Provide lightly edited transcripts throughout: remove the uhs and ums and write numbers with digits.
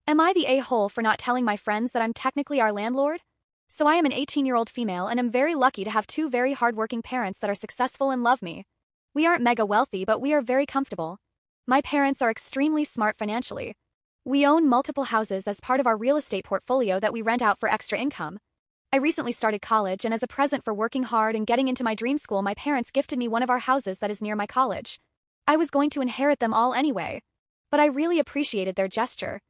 Am I the a-hole for not telling my friends that I'm technically our landlord? So I am an 18-year-old female and am very lucky to have two very hardworking parents that are successful and love me. We aren't mega wealthy, but we are very comfortable. My parents are extremely smart financially. We own multiple houses as part of our real estate portfolio that we rent out for extra income. I recently started college, and as a present for working hard and getting into my dream school, my parents gifted me one of our houses that is near my college. I was going to inherit them all anyway, but I really appreciated their gesture.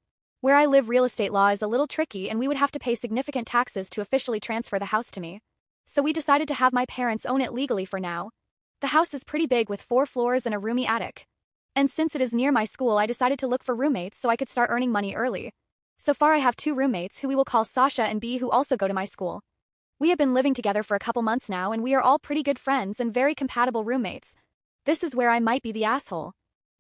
Where I live, real estate law is a little tricky and we would have to pay significant taxes to officially transfer the house to me. So we decided to have my parents own it legally for now. The house is pretty big with 4 floors and a roomy attic. And since it is near my school, I decided to look for roommates so I could start earning money early. So far I have 2 roommates who we will call Sasha and B, who also go to my school. We have been living together for a couple months now and we are all pretty good friends and very compatible roommates. This is where I might be the asshole.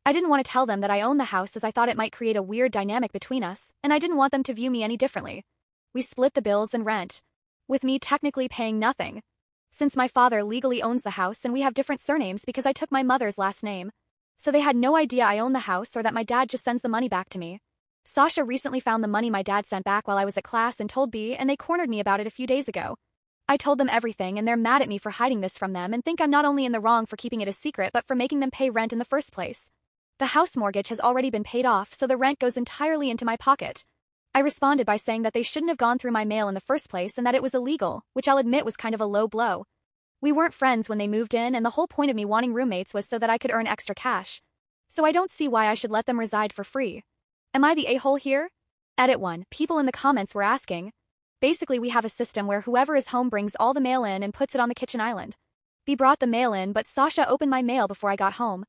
I didn't want to tell them that I own the house as I thought it might create a weird dynamic between us, and I didn't want them to view me any differently. We split the bills and rent, with me technically paying nothing. Since my father legally owns the house and we have different surnames because I took my mother's last name. So they had no idea I own the house or that my dad just sends the money back to me. Sasha recently found the money my dad sent back while I was at class and told B, and they cornered me about it a few days ago. I told them everything and they're mad at me for hiding this from them and think I'm not only in the wrong for keeping it a secret but for making them pay rent in the first place. The house mortgage has already been paid off, so the rent goes entirely into my pocket. I responded by saying that they shouldn't have gone through my mail in the first place and that it was illegal, which I'll admit was kind of a low blow. We weren't friends when they moved in, and the whole point of me wanting roommates was so that I could earn extra cash. So I don't see why I should let them reside for free. Am I the a-hole here? Edit 1. People in the comments were asking. Basically, we have a system where whoever is home brings all the mail in and puts it on the kitchen island. B brought the mail in, but Sasha opened my mail before I got home.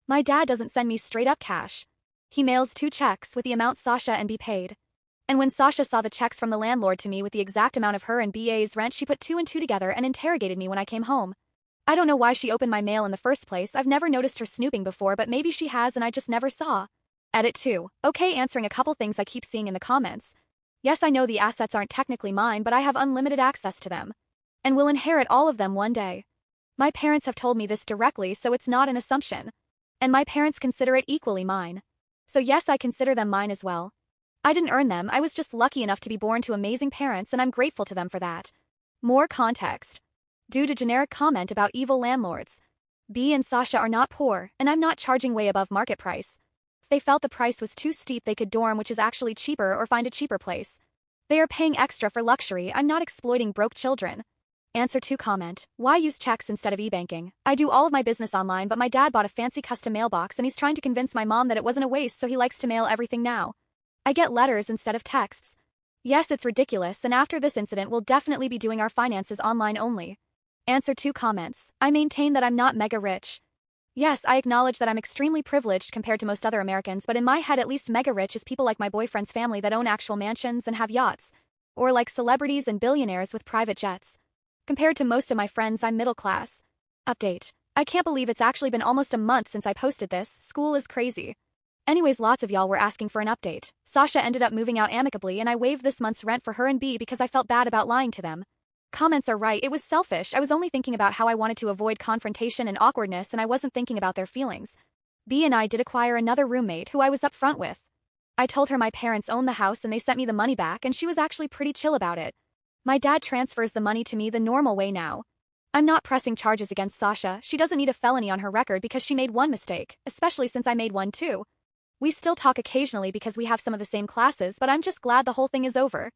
My dad doesn't send me straight up cash. He mails 2 checks with the amount Sasha and B paid. And when Sasha saw the checks from the landlord to me with the exact amount of her and BA's rent, she put 2 and 2 together and interrogated me when I came home. I don't know why she opened my mail in the first place. I've never noticed her snooping before, but maybe she has and I just never saw. Edit 2. Okay, answering a couple things I keep seeing in the comments. Yes, I know the assets aren't technically mine, but I have unlimited access to them. And will inherit all of them one day. My parents have told me this directly, so it's not an assumption. And my parents consider it equally mine. So yes, I consider them mine as well. I didn't earn them, I was just lucky enough to be born to amazing parents and I'm grateful to them for that. More context. Due to generic comment about evil landlords. B and Sasha are not poor, and I'm not charging way above market price. If they felt the price was too steep, they could dorm, which is actually cheaper, or find a cheaper place. They are paying extra for luxury. I'm not exploiting broke children. Answer 2 comment. Why use checks instead of e-banking? I do all of my business online, but my dad bought a fancy custom mailbox and he's trying to convince my mom that it wasn't a waste, so he likes to mail everything now. I get letters instead of texts. Yes, it's ridiculous, and after this incident we'll definitely be doing our finances online only. Answer 2 comments. I maintain that I'm not mega rich. Yes, I acknowledge that I'm extremely privileged compared to most other Americans, but in my head at least mega rich is people like my boyfriend's family that own actual mansions and have yachts. Or like celebrities and billionaires with private jets. Compared to most of my friends, I'm middle class. Update. I can't believe it's actually been almost a month since I posted this. School is crazy. Anyways, lots of y'all were asking for an update. Sasha ended up moving out amicably and I waived this month's rent for her and B because I felt bad about lying to them. Comments are right, it was selfish. I was only thinking about how I wanted to avoid confrontation and awkwardness and I wasn't thinking about their feelings. B and I did acquire another roommate who I was upfront with. I told her my parents own the house and they sent me the money back, and she was actually pretty chill about it. My dad transfers the money to me the normal way now. I'm not pressing charges against Sasha. She doesn't need a felony on her record because she made one mistake, especially since I made one too. We still talk occasionally because we have some of the same classes, but I'm just glad the whole thing is over.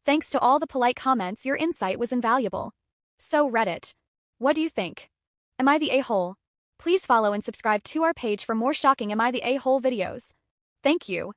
Thanks to all the polite comments, your insight was invaluable. So Reddit. What do you think? Am I the a-hole? Please follow and subscribe to our page for more shocking Am I the a-hole videos. Thank you.